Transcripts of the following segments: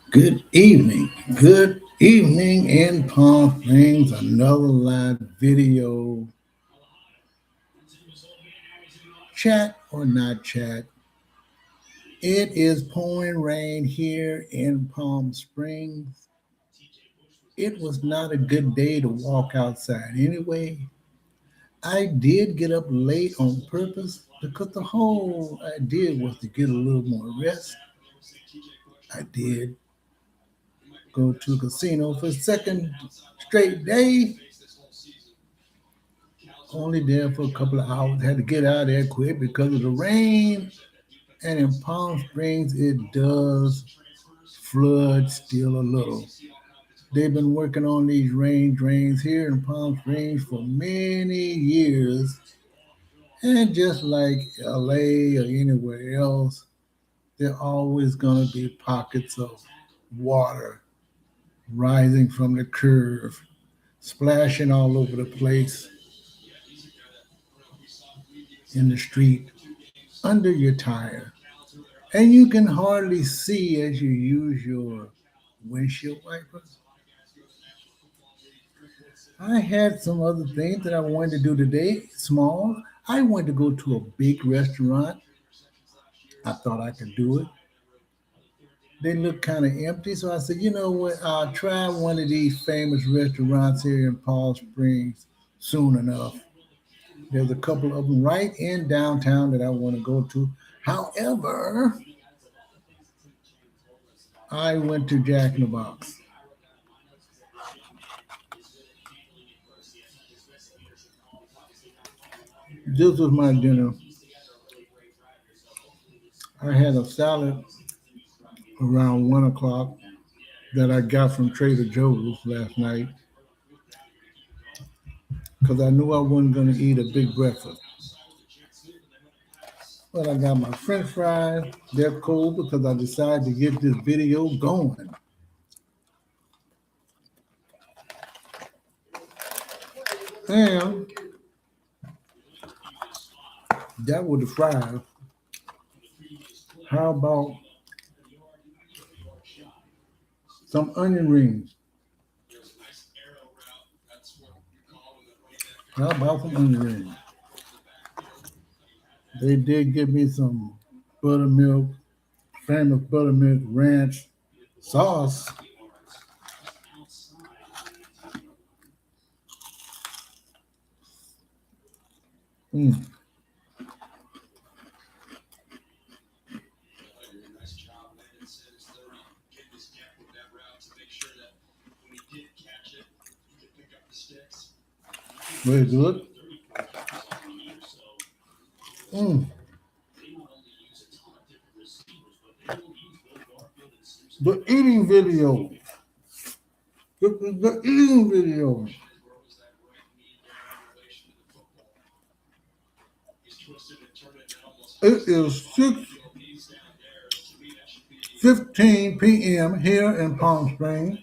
Good evening. Good evening in Palm Springs. Another live video chat or not chat. It is pouring rain here in Palm Springs. It was not a good day to walk outside anyway. I did get up late on purpose because the whole idea was to get a little more rest. I did go to a casino for a second straight day. Only there for a couple of hours. Had to get out of there quick because of the rain. And in Palm Springs, it does flood still a little. They've been working on these rain drains here in Palm Springs for many years. And just like LA or anywhere else, there are always going to be pockets of water rising from the curve, splashing all over the place in the street, under your tire. And you can hardly see as you use your windshield wipers. I had some other things that I wanted to do today, small. I wanted to go to a big restaurant. I thought I could do it. They looked kind of empty, so I said, you know what? I'll try one of these famous restaurants here in Palm Springs soon enough. There's a couple of them right in downtown that I want to go to. However, I went to Jack in the Box. This was my dinner. I had a salad around 1 o'clock that I got from Trader Joe's last night because I knew I wasn't going to eat a big breakfast. But I got my French fries. They're cold because I decided to get this video going. And that was the fries. How about some onion rings? How about some onion rings? They did give me some buttermilk, famous buttermilk ranch sauce. Mm. Very good. Mm. The eating video. The eating video. It is 6:15 p.m. here in Palm Springs.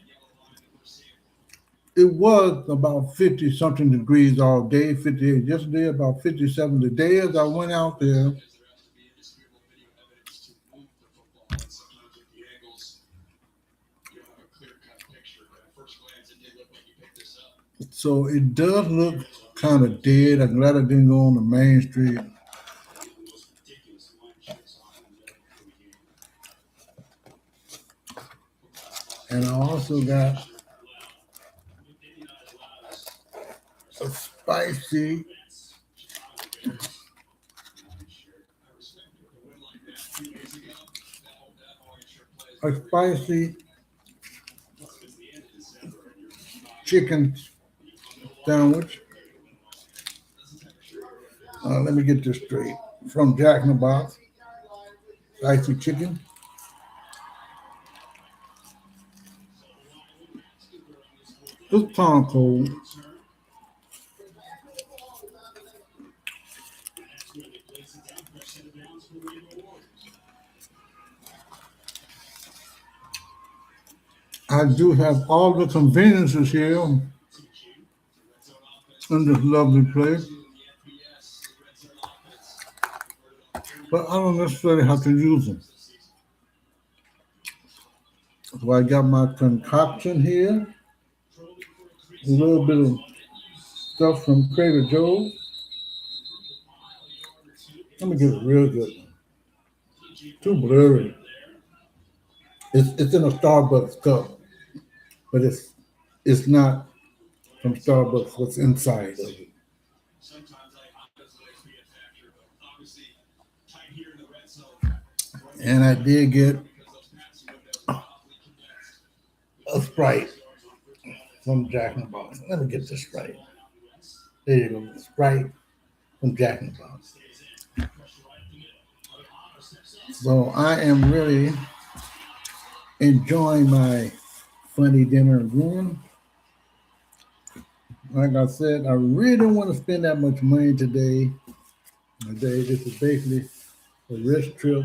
It was about 50 something degrees all day, 58 yesterday, about 57 today as I went out there. So it does look kind of dead. I'm glad I didn't go on the main street. And I also got a spicy chicken sandwich. Let me get this straight. From Jack in the Box, spicy chicken. It's kind of cold. I do have all the conveniences here in this lovely place, but I don't necessarily have to use them. So I got my concoction here, a little bit of stuff from Trader Joe's. Let me get a real good one. Too blurry. It's in a Starbucks cup, but it's not from Starbucks. What's inside of it? And I did get a Sprite from Jack in the Box. Let me get this right. There you go, Sprite from Jack in the Box. So I am really enjoying my funny dinner again. Like I said, I really don't want to spend that much money today. This is basically a rest trip.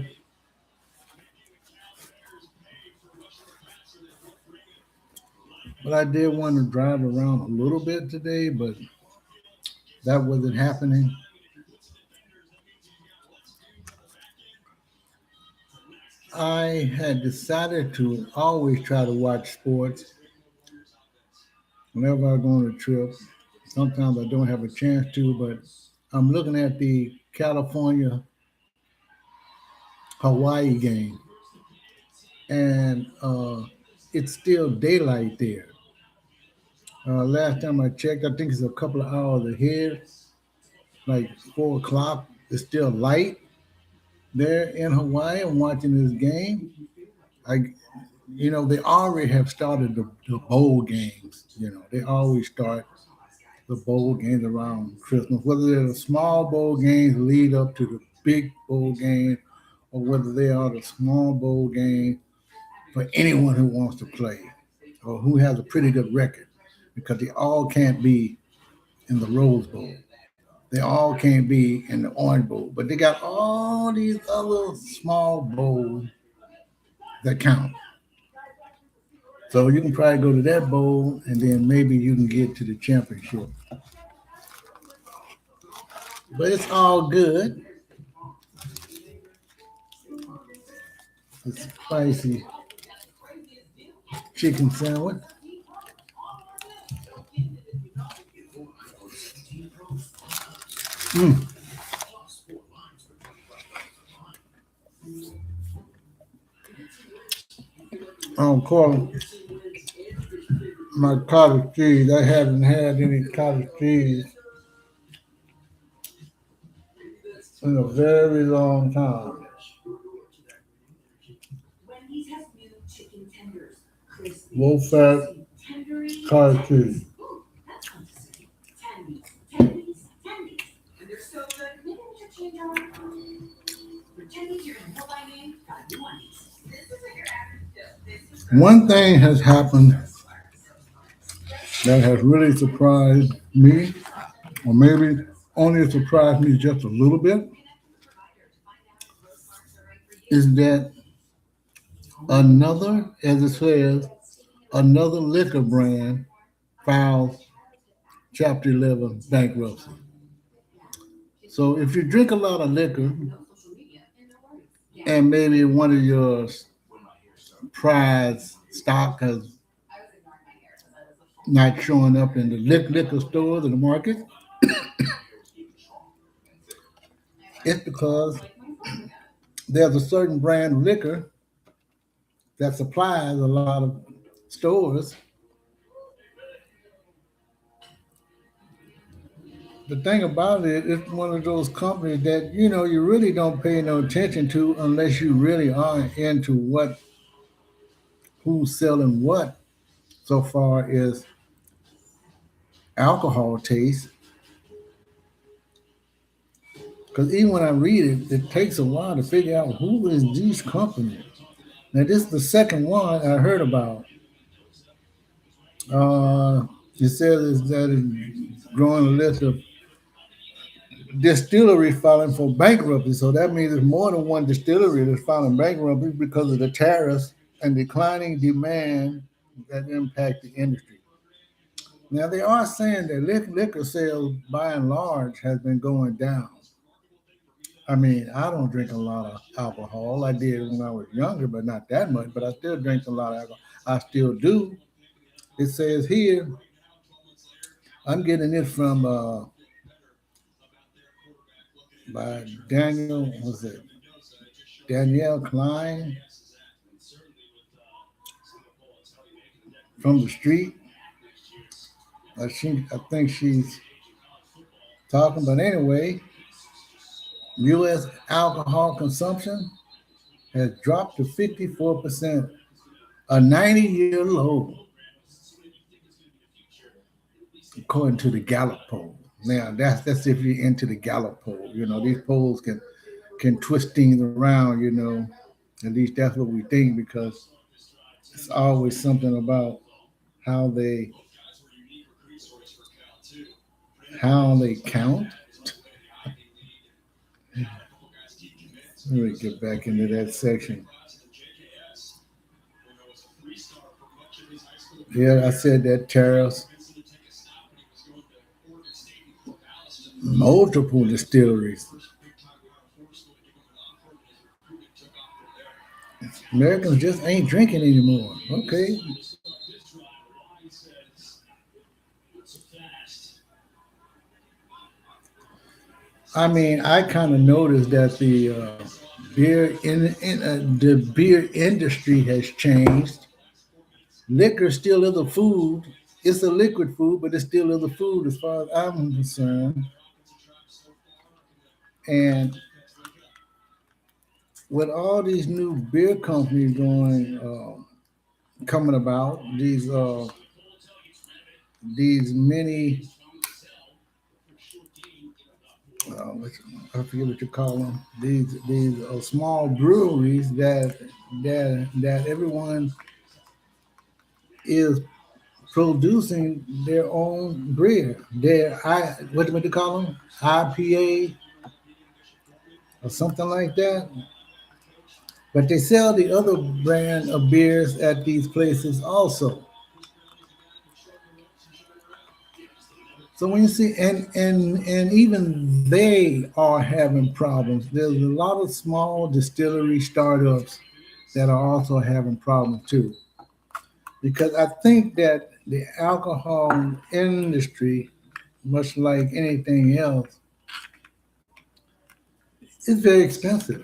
But I did want to drive around a little bit today, but that wasn't happening. I had decided to always try to watch sports whenever I go on a trip. Sometimes I don't have a chance to, but I'm looking at the California Hawaii game, and it's still daylight there. Last time I checked, I think it's a couple of hours ahead, like 4 o'clock. It's still light there in Hawaii. I'm watching this game. I, they already have started the bowl games. They always start the bowl games around Christmas, whether they're the small bowl games lead up to the big bowl game, or whether they are the small bowl game for anyone who wants to play or who has a pretty good record, because they all can't be in the Rose Bowl. They all can't be in the Orange Bowl, but they got all these other small bowls that count. So you can probably go to that bowl, and then maybe you can get to the championship. But it's all good. It's spicy chicken sandwich. Mm. Of course, my cottage cheese. I haven't had any cottage cheese in a very long time. Low fat cottage cheese. One thing has happened that has really surprised me, or maybe only surprised me just a little bit, is that another, as it says, another liquor brand filed Chapter 11 bankruptcy. So if you drink a lot of liquor and maybe one of your prize stock has not showing up in the liquor stores in the market, it's because there's a certain brand of liquor that supplies a lot of stores. The thing about it, it's one of those companies that you really don't pay no attention to unless you really are into who's selling what, so far as alcohol taste. Because even when I read it, it takes a while to figure out who is these companies. Now, this is the second one I heard about. Uh, it says that it's growing a list of distillery filing for bankruptcy. So that means there's more than one distillery that's filing bankruptcy because of the tariffs and declining demand that impact the industry. Now they are saying that liquor sales by and large has been going down. I mean, I don't drink a lot of alcohol. I did when I was younger, but not that much. But I still drink a lot of alcohol. I still do. It says here, I'm getting it from by Daniel, was it Danielle Klein from the street? I think she's talking. But anyway, U.S. alcohol consumption has dropped to 54%, a 90-year low, according to the Gallup poll. Now, that's if you're into the Gallup poll. You know, these polls can twist things around. You know, at least that's what we think because it's always something about how they how they count. Let me get back into that section. Yeah, I said that tariffs, multiple distilleries. Americans just ain't drinking anymore. Okay. I mean, I kind of noticed that the beer industry has changed. Liquor still is a food. It's a liquid food, but it still is a food as far as I'm concerned. And with all these new beer companies coming about, these many I forget what you call them. These small breweries that everyone is producing their own beer. What do you call them? IPA or something like that. But they sell the other brand of beers at these places also. So when you see and even they are having problems. There's a lot of small distillery startups that are also having problems too. Because I think that the alcohol industry, much like anything else, is very expensive.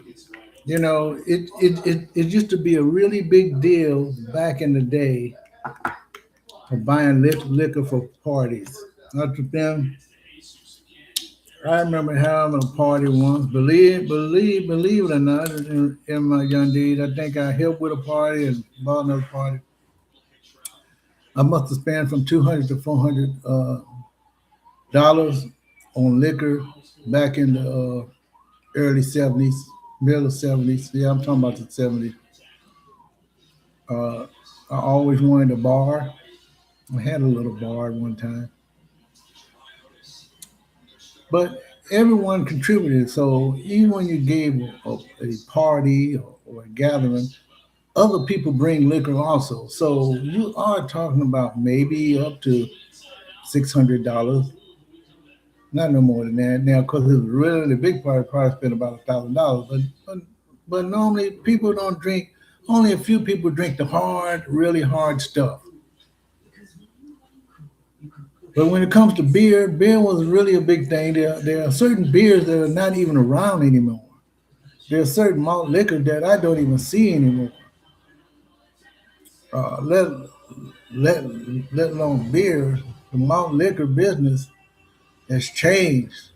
You know, it used to be a really big deal back in the day for buying liquor for parties. Not to them, I remember having a party once. Believe it or not, in my young days, I think I helped with a party and bought another party. I must have spent from 200 to $400 on liquor back in the early '70s, middle '70s. Yeah, I'm talking about the '70s. Uh, I always wanted a bar. I had a little bar at one time, but everyone contributed. So even when you gave a party or a gathering, other people bring liquor also. So you are talking about maybe up to $600, not no more than that. Now, because it was really big party, probably spent about $1,000. But normally people don't drink. Only a few people drink the hard, really hard stuff. But when it comes to beer, beer was really a big thing. There are certain beers that are not even around anymore. There are certain malt liquor that I don't even see anymore. Uh, let let let alone beer, the malt liquor business has changed.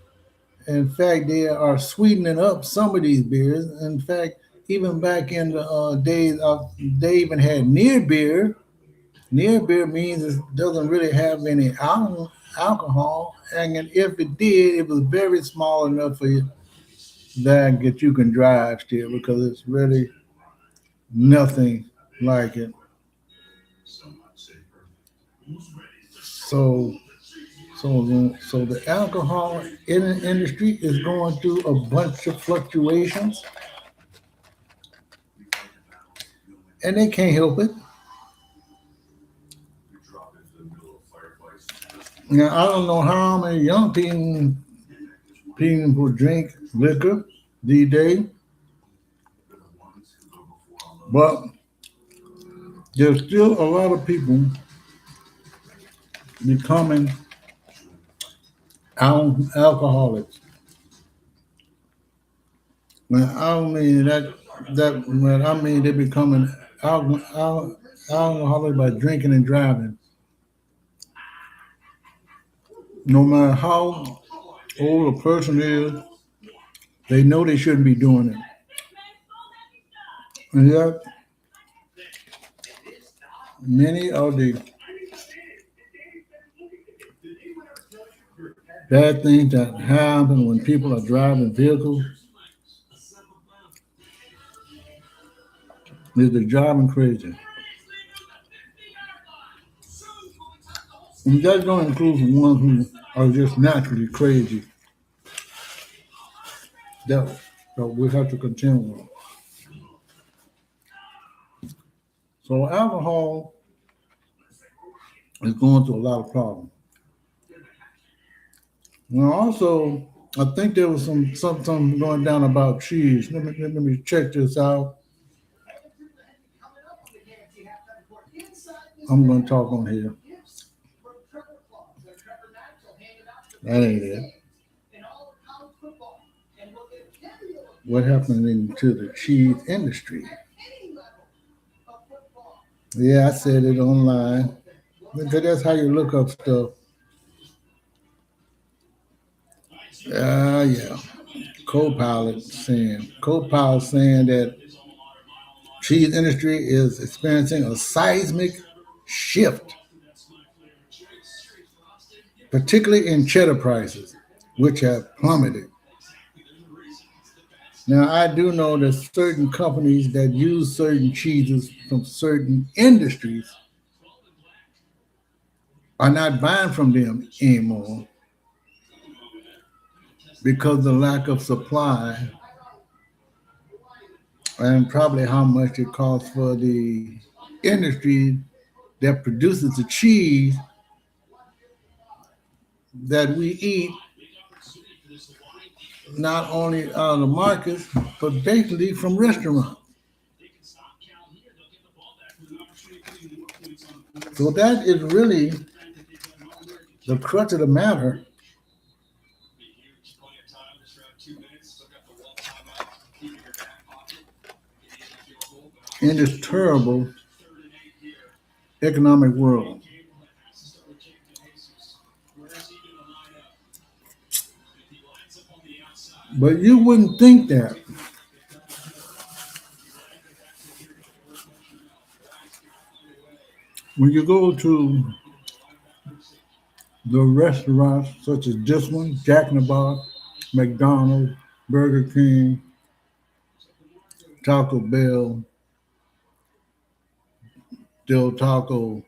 In fact, they are sweetening up some of these beers. In fact, even back in the days of, they even had near beer. Near beer means it doesn't really have any alcohol, and if it did, it was very small enough for you that you can drive still because it's really nothing like it. So, so the alcohol industry is going through a bunch of fluctuations, and they can't help it. Now, I don't know how many young people drink liquor. these days, but there's still a lot of people becoming alcoholics. When I don't mean that when I mean they're becoming alcoholics by drinking and driving. No matter how old a person is, they know they shouldn't be doing it. And yet, many of the bad things that happen when people are driving vehicles is they're driving crazy. And that don't include the ones who are just naturally crazy that, that we have to contend with. So alcohol is going through a lot of problems. Now also, I think there was something going down about cheese. Let me check this out. I'm going to talk on here. That ain't it. What happened into the cheese industry? Yeah, I said it online. Because that's how you look up stuff. Yeah. Co-pilot saying that cheese industry is experiencing a seismic shift, particularly in cheddar prices, which have plummeted. Now, I do know that certain companies that use certain cheeses from certain industries are not buying from them anymore because of the lack of supply and probably how much it costs for the industry that produces the cheese that we eat, not only out of the markets, but basically from restaurants. So that is really the crux of the matter in this terrible economic world. But you wouldn't think that when you go to the restaurants such as this one, Jack in the Box, McDonald's, Burger King, Taco Bell, Del Taco,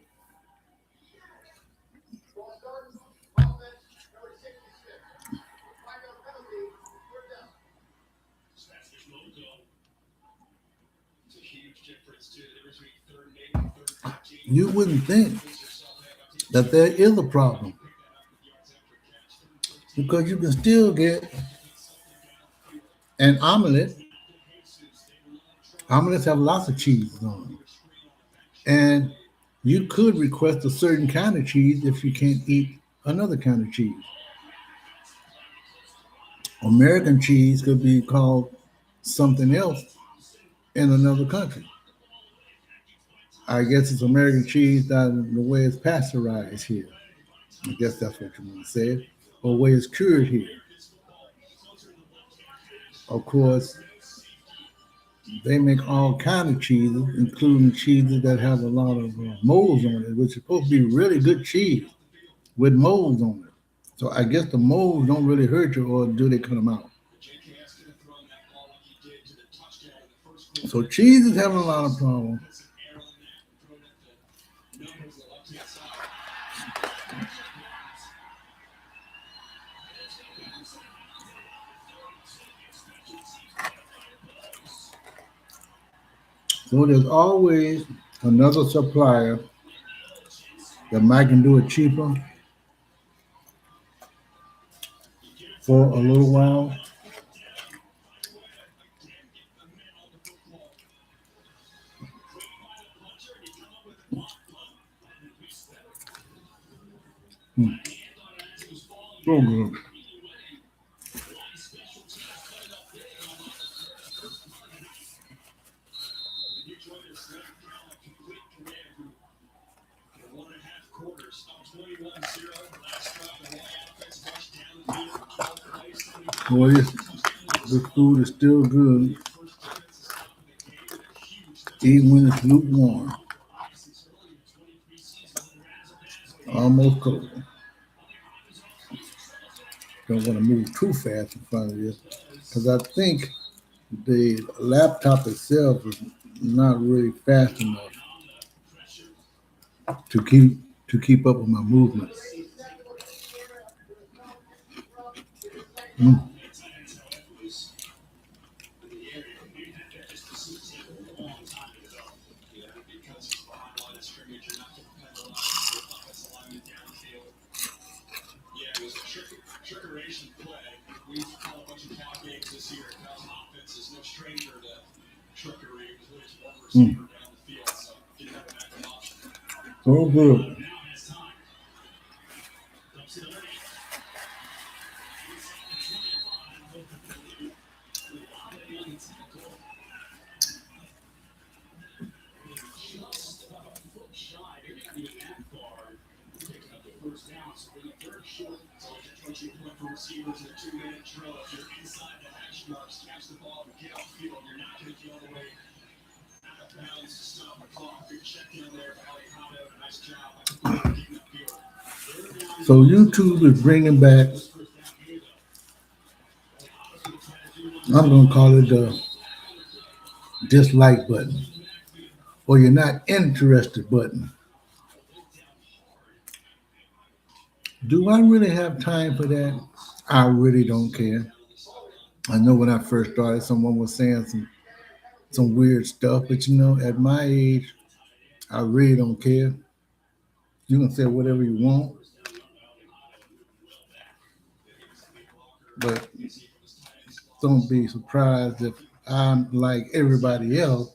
you wouldn't think that there is a problem because you can still get an omelet. Omelets have lots of cheese on them. And you could request a certain kind of cheese if you can't eat another kind of cheese. American cheese could be called something else in another country. I guess it's American cheese that the way it's pasteurized here. I guess that's what you want to say. Or the way it's cured here. Of course, they make all kind of cheeses, including cheeses that have a lot of molds on it, which is supposed to be really good cheese with molds on it. So I guess the molds don't really hurt you, or do they cut them out? So cheese is having a lot of problems. So there's always another supplier that might can do it cheaper for a little while. Mm, so good. Boy, this food is still good, even when it's lukewarm. Almost cold. Don't want to move too fast in front of this because I think the laptop itself is not really fast enough to keep up with my movement. Mm. Mm. So good. So YouTube is bringing back. I'm gonna call it the dislike button or you're not interested button. Do I really have time for that? I really don't care. I know when I first started, someone was saying some weird stuff, but at my age, I really don't care. You can say whatever you want, but don't be surprised if I'm like everybody else.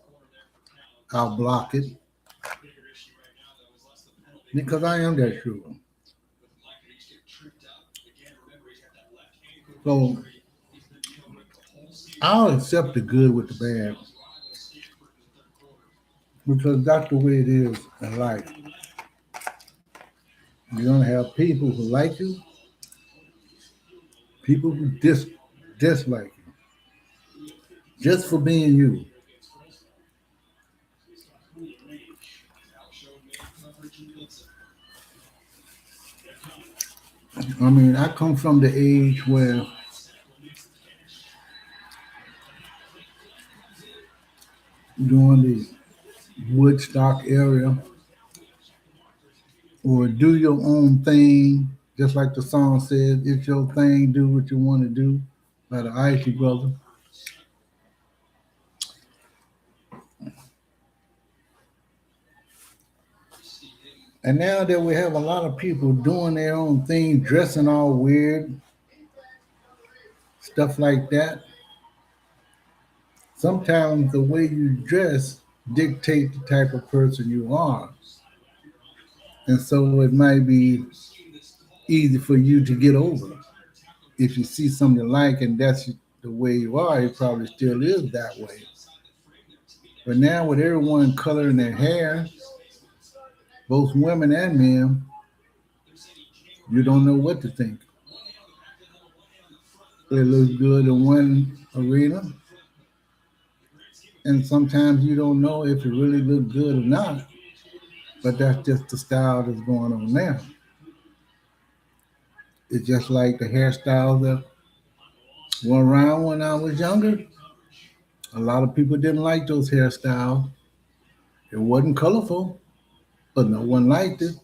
I'll block it because I am that sure. So I'll accept the good with the bad because that's the way it is in life. You're gonna have people who like you, people who dislike you, just for being you. I mean, I come from the age where during the Woodstock area, or do your own thing, just like the song says, it's your thing, do what you want to do, by the Icy Brother. And now that we have a lot of people doing their own thing, dressing all weird, stuff like that, sometimes the way you dress dictate the type of person you are. And so it might be easy for you to get over. If you see something you like and that's the way you are, it probably still is that way. But now with everyone coloring their hair, both women and men, you don't know what to think. It looks good in one arena, and sometimes you don't know if it really looks good or not. But that's just the style that's going on now. It's just like the hairstyles that were around when I was younger. A lot of people didn't like those hairstyles. It wasn't colorful, but no one liked it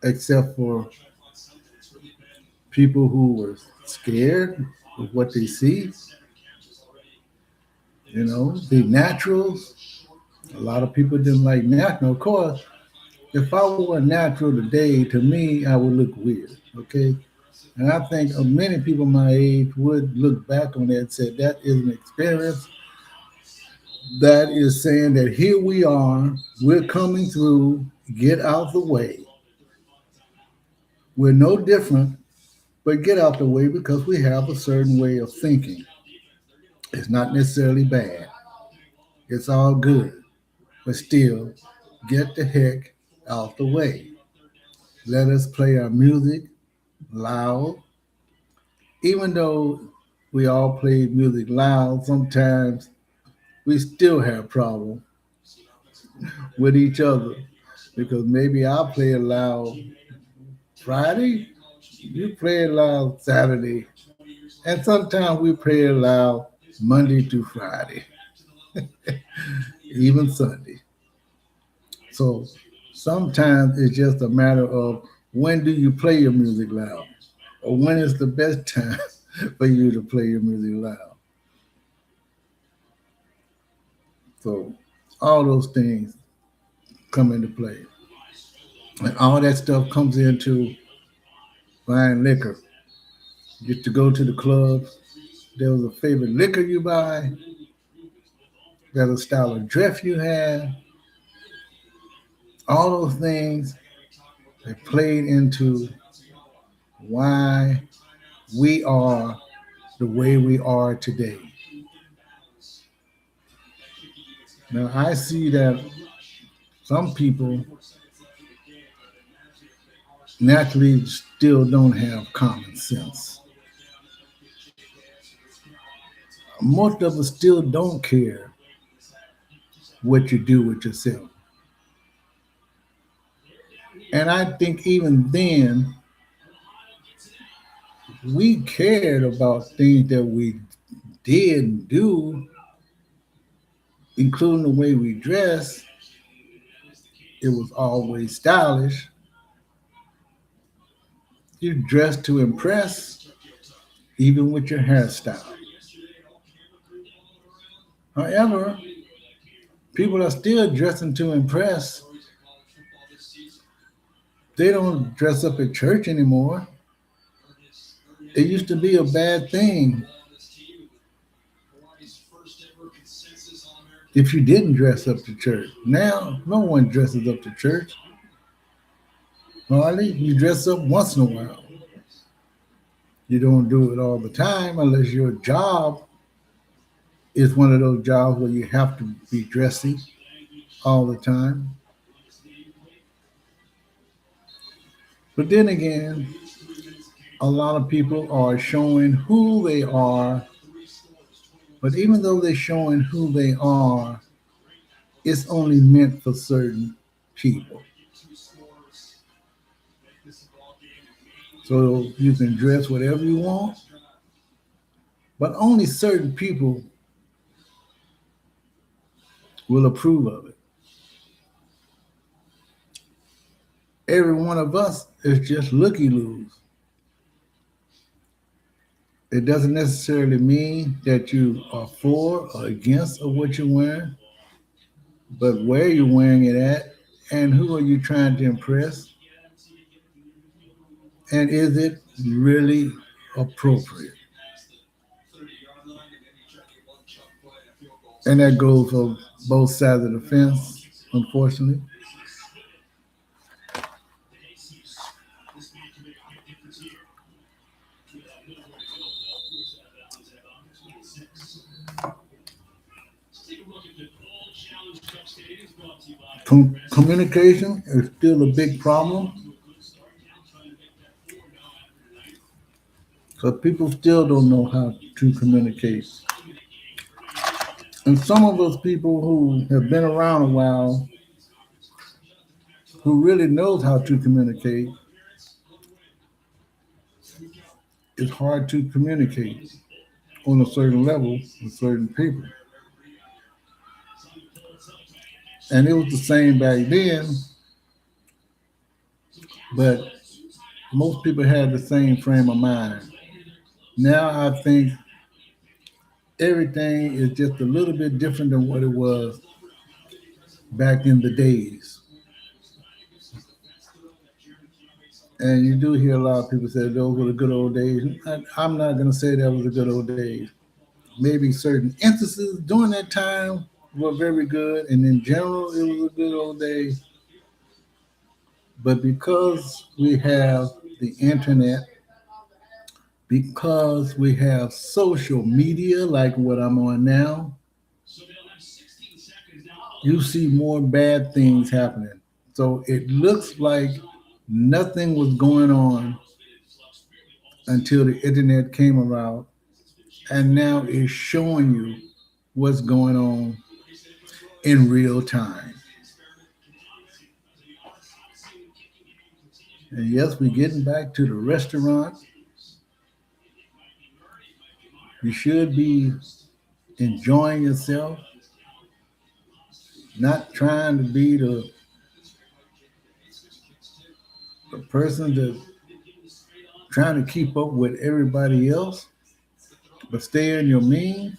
except for people who were scared of what they see. The naturals. A lot of people didn't like natural. Of course, if I were natural today, to me, I would look weird. Okay. And I think many people my age would look back on that and say that is an experience that is saying that here we are, we're coming through, get out the way. We're no different, but get out the way because we have a certain way of thinking. It's not necessarily bad, it's all good, but still, get the heck out the way. Let us play our music loud. Even though we all play music loud, sometimes we still have problems with each other because maybe I play it loud Friday, you play it loud Saturday, and sometimes we play it loud Monday to Friday, even Sunday. So sometimes it's just a matter of when do you play your music loud, or when is the best time for you to play your music loud. So all those things come into play, and all that stuff comes into buying liquor. You get to go to the clubs. There was a favorite liquor you buy. There's a style of dress you have. All those things that played into why we are the way we are today. Now I see that some people naturally still don't have common sense. Most of us still don't care what you do with yourself. And I think even then, we cared about things that we did and do, including the way we dress. It was always stylish. You dress to impress, even with your hairstyle. However, people are still dressing to impress. They don't dress up at church anymore. It used to be a bad thing if you didn't dress up to church. Now, no one dresses up to church. Hardly. You dress up once in a while. You don't do it all the time unless your job is one of those jobs where you have to be dressy all the time. But then again, a lot of people are showing who they are. But even though they're showing who they are, it's only meant for certain people. So you can dress whatever you want, but only certain people will approve of it. Every one of us is just looky loos. It doesn't necessarily mean that you are for or against of what you're wearing, but where you're wearing it at and who are you trying to impress, and is it really appropriate? And that goes for both sides of the fence, unfortunately. Communication is still a big problem because people still don't know how to communicate. And some of those people who have been around a while, who really knows how to communicate, it's hard to communicate on a certain level with certain people. And it was the same back then, but most people had the same frame of mind. Now I think everything is just a little bit different than what it was back in the days. And you do hear a lot of people say those were the good old days. I'm not going to say that was the good old days. Maybe certain instances during that time were very good, and in general, it was a good old day. But because we have the internet, because we have social media like what I'm on now, you see more bad things happening. So it looks like nothing was going on until the internet came around, and now it's showing you what's going on in real time. And yes, we're getting back to the restaurant. You should be enjoying yourself, not trying to be the person that trying to keep up with everybody else, but stay in your means.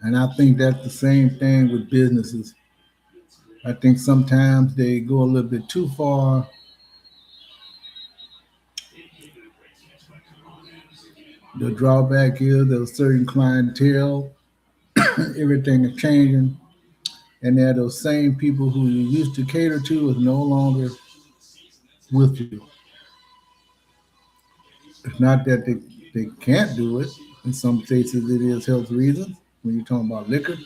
And I think that's the same thing with businesses. I think sometimes they go a little bit too far. The drawback is there's a certain clientele, everything is changing, and there are those same people who you used to cater to is no longer with you. It's not that they can't do it. In some cases, it is health reasons. When you're talking about liquor,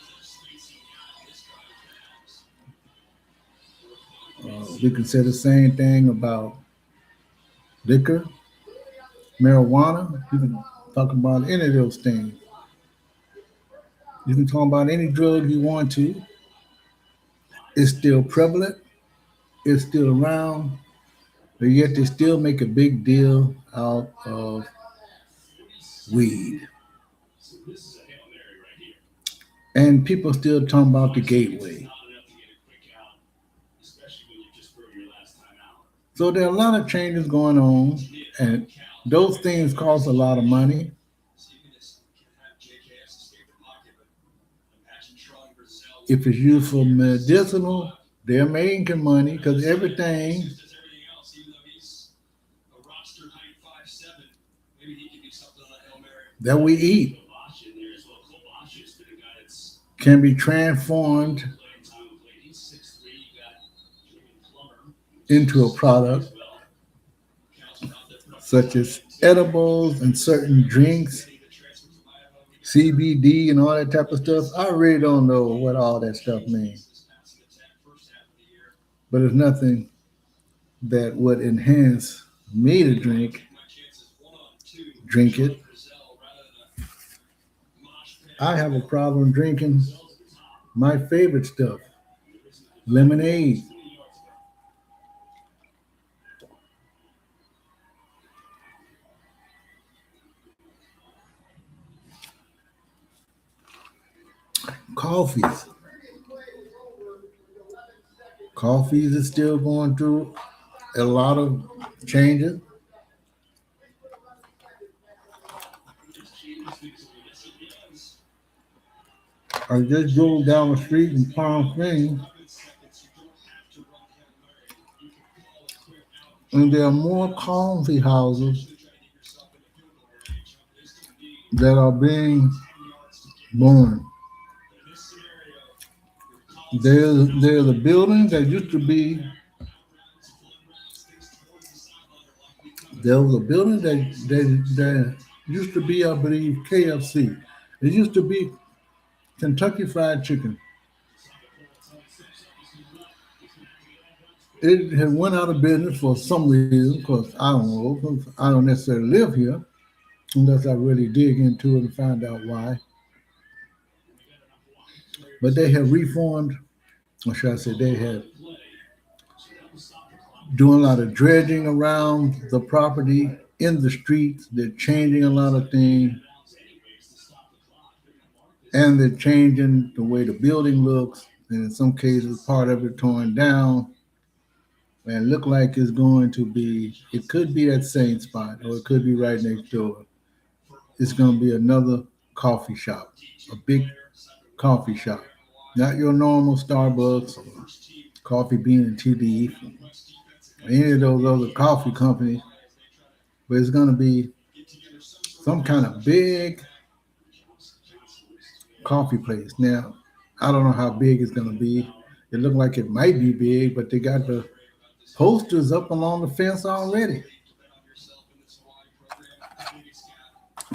we can say the same thing about liquor, marijuana. You can talk about any of those things. You can talk about any drug you want to. It's still prevalent. It's still around, but yet they still make a big deal out of weed. And people still talking about the gateway. So there are a lot of changes going on, and those things cost a lot of money. If it's used for medicinal, they're making money because everything that we eat can be transformed into a product such as edibles and certain drinks, CBD and all that type of stuff. I really don't know what all that stuff means, but it's nothing that would enhance me to drink it. I have a problem drinking my favorite stuff, lemonade, coffees. Coffees is still going through a lot of changes. I just drove down the street in Palm Springs, and there are more coffee houses that are being born. There's a building that used to be there was a building that used to be, I believe, KFC. It used to be Kentucky Fried Chicken. It had went out of business for some reason, because I don't know, 'cause I don't necessarily live here, unless I really dig into it and find out why. But they have reformed, or should I say, they have doing a lot of dredging around the property in the streets. They're changing a lot of things, and they're changing the way the building looks. And in some cases, part of it torn down, and look like it's going to be. It could be that same spot, or it could be right next door. It's going to be another coffee shop, a big coffee shop, not your normal Starbucks or Coffee Bean and Tea Leaf, or any of those other coffee companies, but it's going to be some kind of big coffee place. Now, I don't know how big it's going to be. It looked like it might be big, but they got the posters up along the fence already.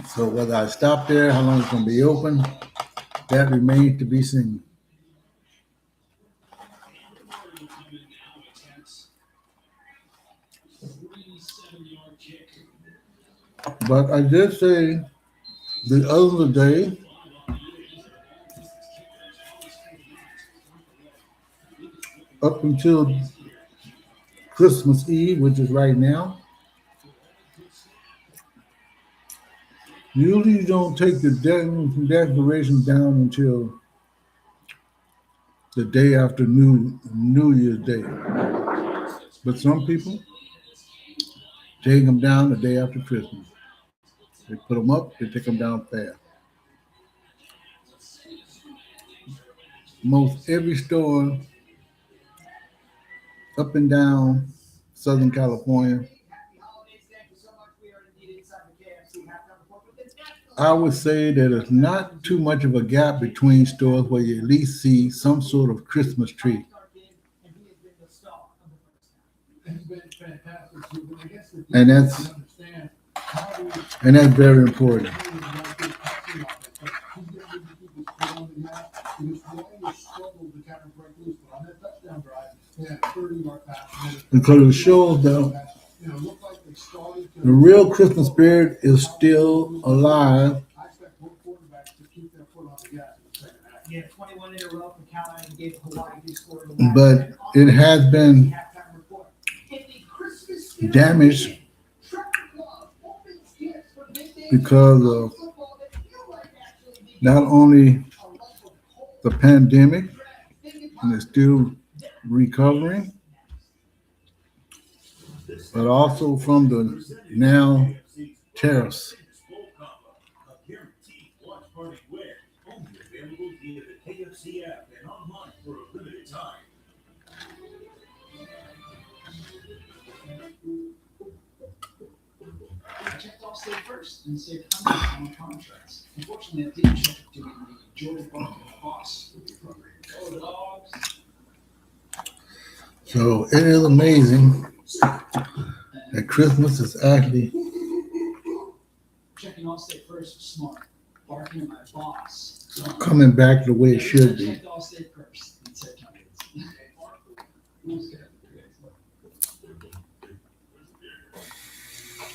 So whether I stop there, how long it's going to be open, that remains to be seen. But I did say the other day, up until Christmas Eve, which is right now, usually you don't take the declaration down until the day after New Year's Day. But some people take them down the day after Christmas. They put them up, they take them down fast. Most every store up and down Southern California, I would say that it's not too much of a gap between stores where you at least see some sort of Christmas tree. And that's and that's very important. Because it shows that the real Christmas spirit is still alive. But it has been damaged because of not only the pandemic, and it's still recovering, but also from the now tariffs. So it is amazing that Christmas is actually coming back the way it should be.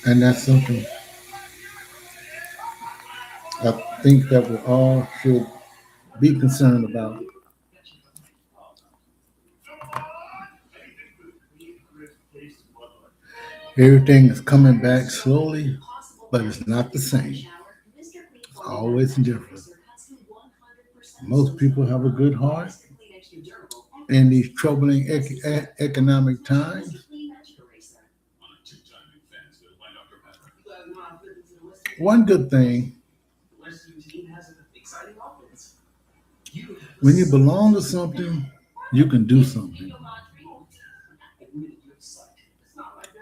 And that's something I think that we all should be concerned about. Everything is coming back slowly, but it's not the same. It's always different. Most people have a good heart in these troubling economic times. One good thing, when you belong to something, you can do something.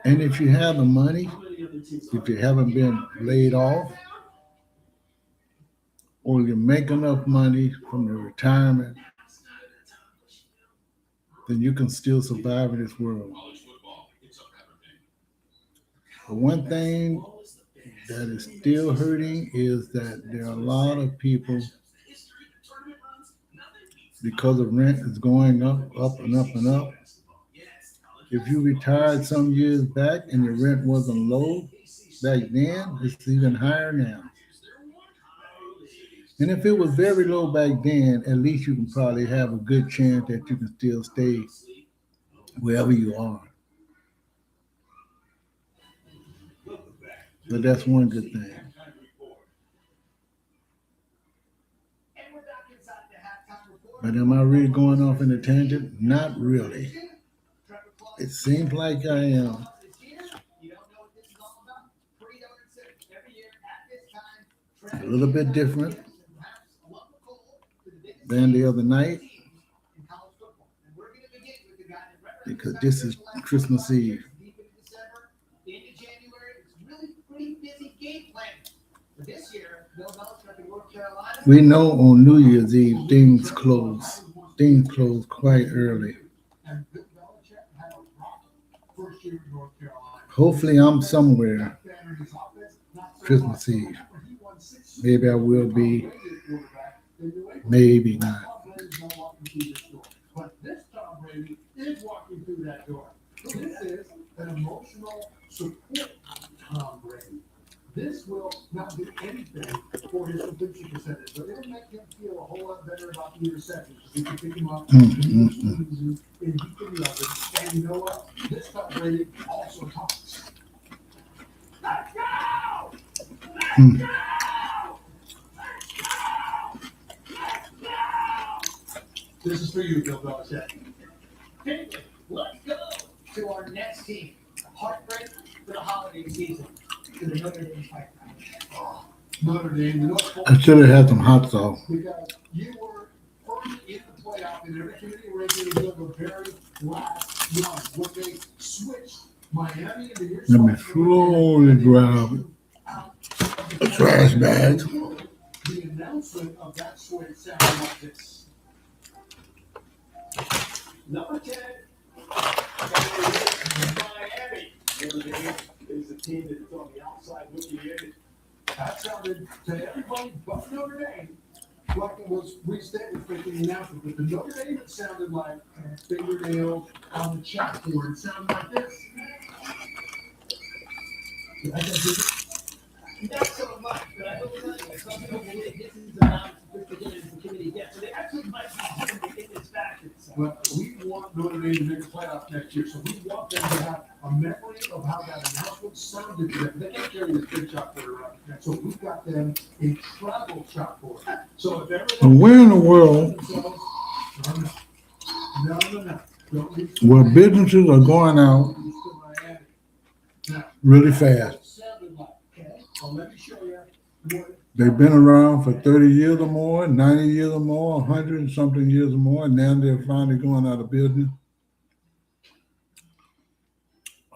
And if you have the money, if you haven't been laid off, or you make enough money from your retirement, then you can still survive in this world. But one thing that is still hurting is that there are a lot of people, because the rent is going up, up and up and up. If you retired some years back and your rent wasn't low back then, it's even higher now. And if it was very low back then, at least you can probably have a good chance that you can still stay wherever you are. But that's one good thing. But am I really going off in a tangent? Not really. It seems like I am. A little bit different than the other night because this is Christmas Eve. We know on New Year's Eve things close. Things close quite early. Hopefully, I'm somewhere Christmas Eve. Maybe I will be, maybe not. Mm. Mm. This is for you, Bill Belichick. Let's go to our next team. Heartbreak for the holiday season. To the Notre Dame Tigers. Notre Dame, I should have had some hot sauce. Because you were first in the playoff in every committee ranking until the very last run when they switched Miami into your Let me slowly grab a trash bag. The announcement of that switch sounded like this. Number 10, Miami. Notre Dame is the team that is on the outside looking in. That sounded to everybody but Notre Dame like it was restated making the announcement. But the Notre Dame, it sounded like a fingernail on the chalkboard. It sounded like this. Not so much, but I will tell you, some people believe this is about just the game the committee gets. So they actually might be doing it in this fashion. So. But we want Notre Dame to make the playoff next year, so we want them to have a memory of how that announcement sounded to them. They can't carry this big chalkboard around. So we've got them a travel chalkboard. So if everyone Where in the world where businesses are going out really fast? They've been around for 30 years or more, 90 years or more, 100 and something years or more, and now they're finally going out of business.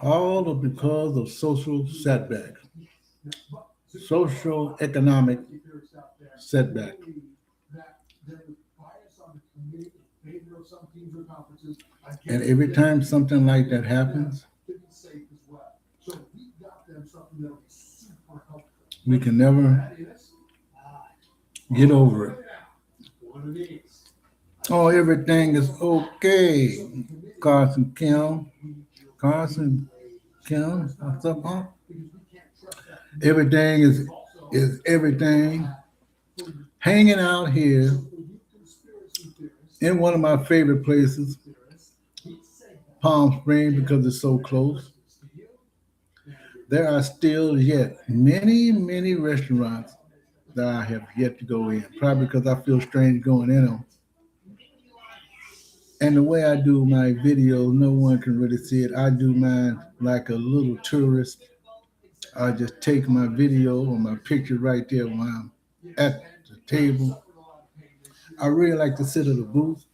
All of because of social setbacks, social economic setback. And every time something like that happens, we can never get over it. Oh, everything is okay. Carson Kim, what's up, huh? Everything is everything. Hanging out here in one of my favorite places, Palm Springs, because it's so close. There are still yet many, many restaurants that I have yet to go in, probably because I feel strange going in them. And the way I do my videos, no one can really see it. I do mine like a little tourist. I just take my video or my picture right there when I'm at the table. I really like to sit at a booth.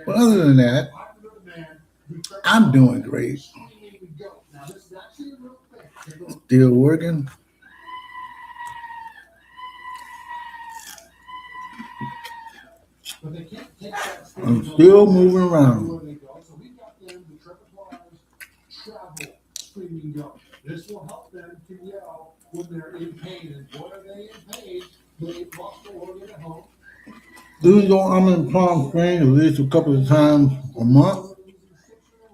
But other than that, I'm doing great. Still working. I'm still moving around. This will help them to yell when they're in pain. And what are they in pain? They lost their organ at home. I'm in Palm Springs at least a couple of times a month.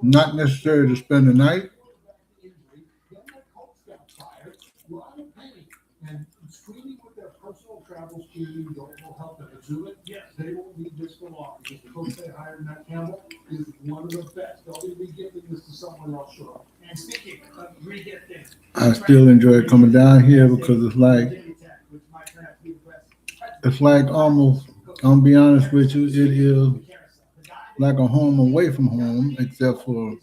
Not necessarily to spend the night. And screening with their personal travel screening will help them. Exhibit, yes, they won't need this for long because the coach they hired, Matt Campbell, is one of the best. They'll be giving this to someone else, sure. And speaking of re-gifting, I still enjoy coming down here because it's like almost, I'm gonna be honest with you, it is like a home away from home, except for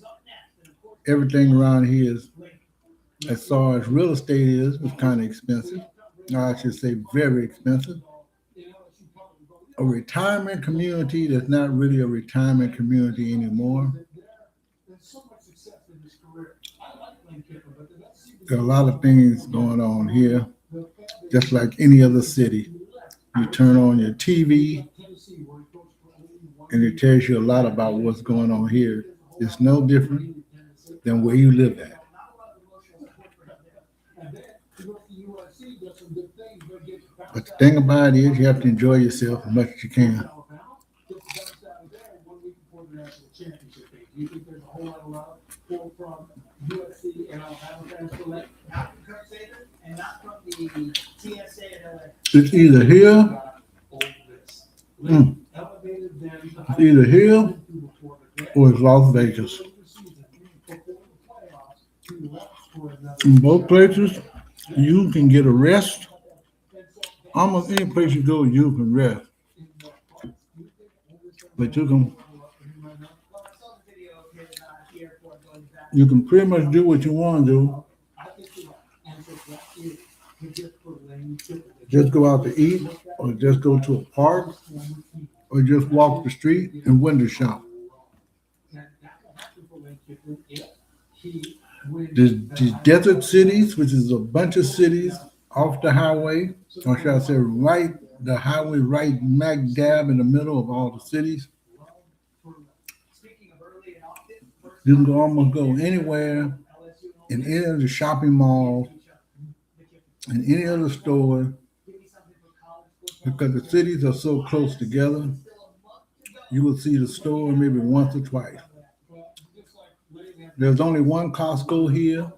everything around here is, as far as real estate is kind of expensive. I should say very expensive. A retirement community that's not really a retirement community anymore. There are a lot of things going on here, just like any other city. You turn on your TV, and it tells you a lot about what's going on here. It's no different than where you live at. But the thing about it is, you have to enjoy yourself as much as you can. You think there's a whole lot of love from USC and Alabama fans for that? Not from Kirk Saban and not from the TSA at LA. It's either here, it's either here or it's Las Vegas. In both places, you can get a rest. Almost any place you go, you can rest. But you can pretty much do what you want to do. Just go out to eat, or just go to a park, or just walk the street and window shop. The desert cities, which is a bunch of cities off the highway, or should I say the highway right smack dab in the middle of all the cities. You can almost go anywhere in any of the shopping malls, in any other store, because the cities are so close together. You will see the store maybe once or twice. There's only one Costco here,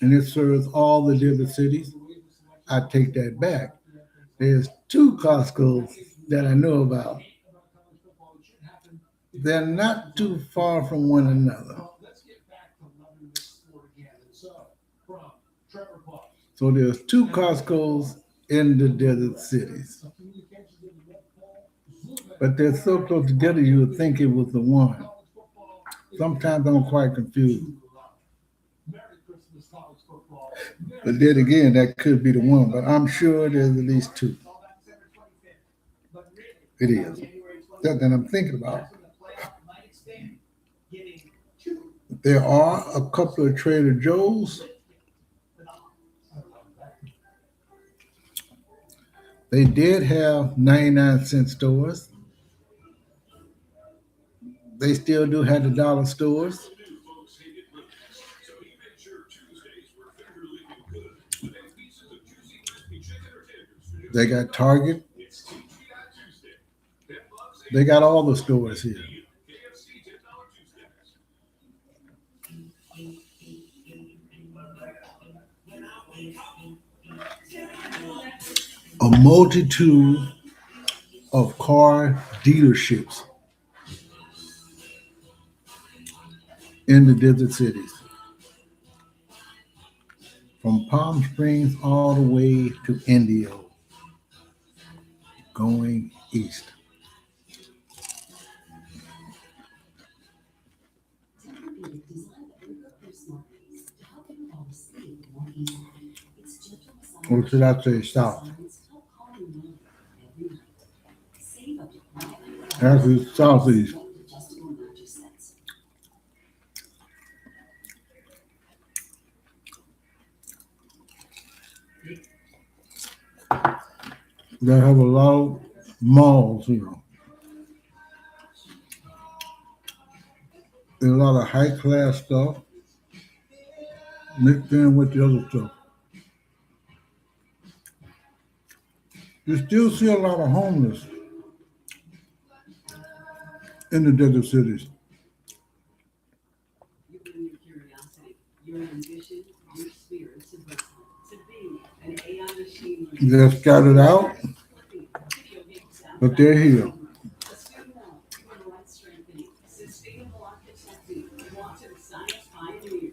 and it serves all the different cities. I take that back. There's two Costcos that I know about. They're not too far from one another. So there's two Costcos in the desert cities. But they're so close together you would think it was the one. Sometimes I'm quite confused. But then again, that could be the one. But I'm sure there's at least two. It is. That I'm thinking about. There are a couple of Trader Joe's. They did have 99-cent stores. They still do have the dollar stores. They got Target. They got all the stores here. A multitude of car dealerships in the desert cities, from Palm Springs all the way to Indio, going east. Or should I say south? Actually, southeast. They have a lot of malls here. There's a lot of high class stuff mixed in with the other stuff. You still see a lot of homeless in the desert cities. You bring your curiosity, your ambition, your spirit to be an AI machine. They're scattered out, but they're here. Sustainable human rights strengthening, sustainable architecting, wanted science pioneer,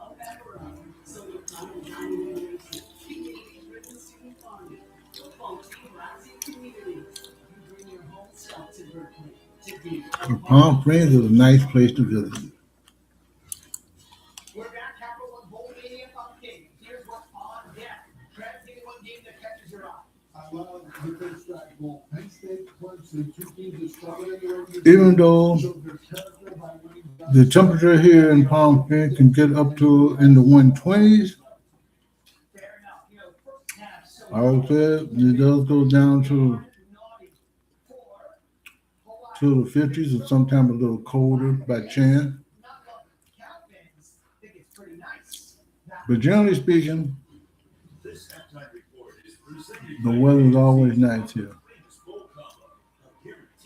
a veteran, solar power pioneers, community-driven student farming, funky rising communities. You bring your whole self to Berkeley. Palm Springs is a nice place to visit. We're back, Capital One Bowl Mania Update. Here's what's on deck. Brad, give me one game that catches your eye. I love the big strike ball. Penn State, Clemson, two teams that struggle in their own Even though the temperature here in Palm Springs can get up to in the 120s, I would say it does go down to to the 50s, and sometimes a little colder by chance. But generally speaking, the weather is always nice here.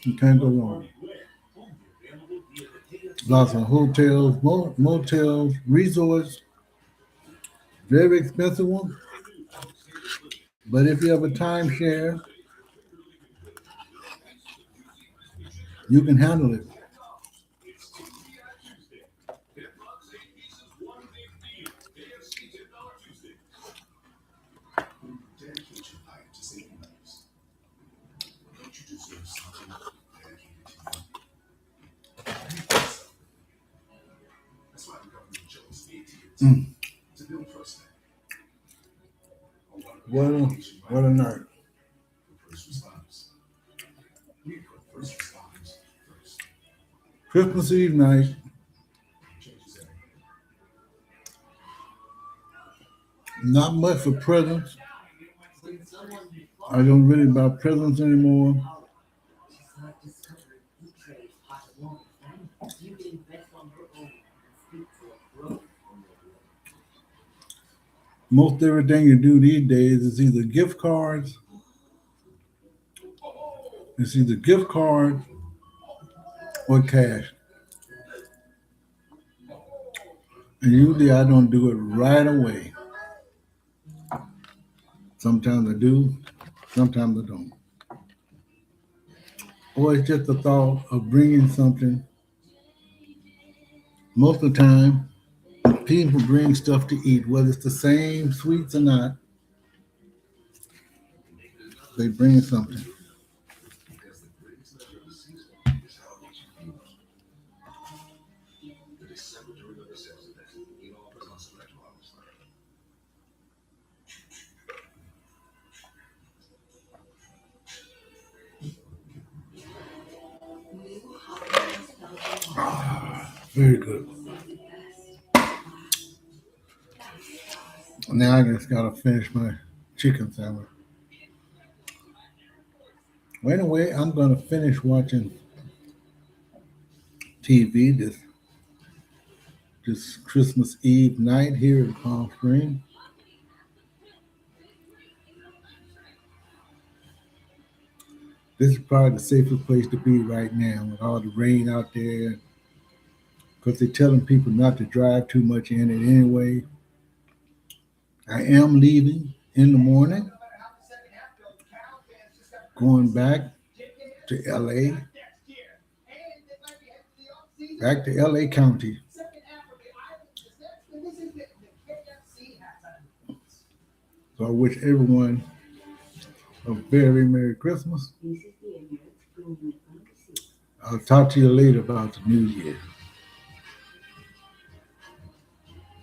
You can't go wrong. Lots of hotels, motels, resorts, very expensive ones. But if you have a timeshare, you can handle it. Mm. What a night. Christmas Eve night. Not much for presents. I don't really buy presents anymore. Most everything you do these days is either gift cards. It's either gift card or cash. And usually I don't do it right away. Sometimes I do, sometimes I don't. Or it's just the thought of bringing something. Most of the time, people bring stuff to eat, whether it's the same sweets or not. They bring something. Very good. Now I just gotta finish my chicken sandwich. Well, anyway, I'm gonna finish watching TV this Christmas Eve night here in Palm Springs. This is probably the safest place to be right now with all the rain out there. Because they're telling people not to drive too much in it anyway. I am leaving in the morning, going back to LA, back to LA County. So I wish everyone a very Merry Christmas. I'll talk to you later about the New Year.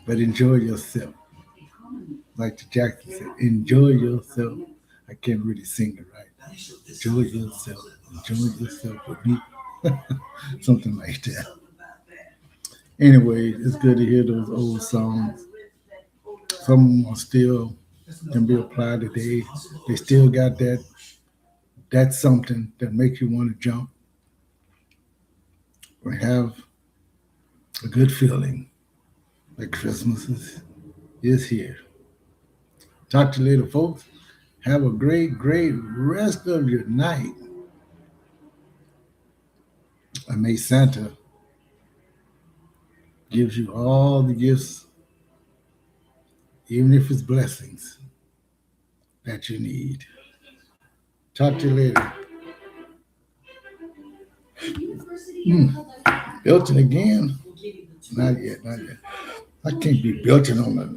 But enjoy yourself. Like the Jackson said, enjoy yourself. I can't really sing it right. Enjoy yourself. Enjoy yourself with me. Something like that. Anyway, it's good to hear those old songs. Some of them are still can be applied today. They still got that something that makes you want to jump or have a good feeling that Christmas is here. Talk to you later, folks. Have a great rest of your night. And may Santa gives you all the gifts, even if it's blessings, that you need. Talk to you later. Belching again? Not yet. I can't be belching on it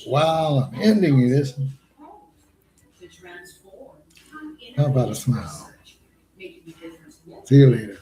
while I'm ending this. How about a smile? See you later.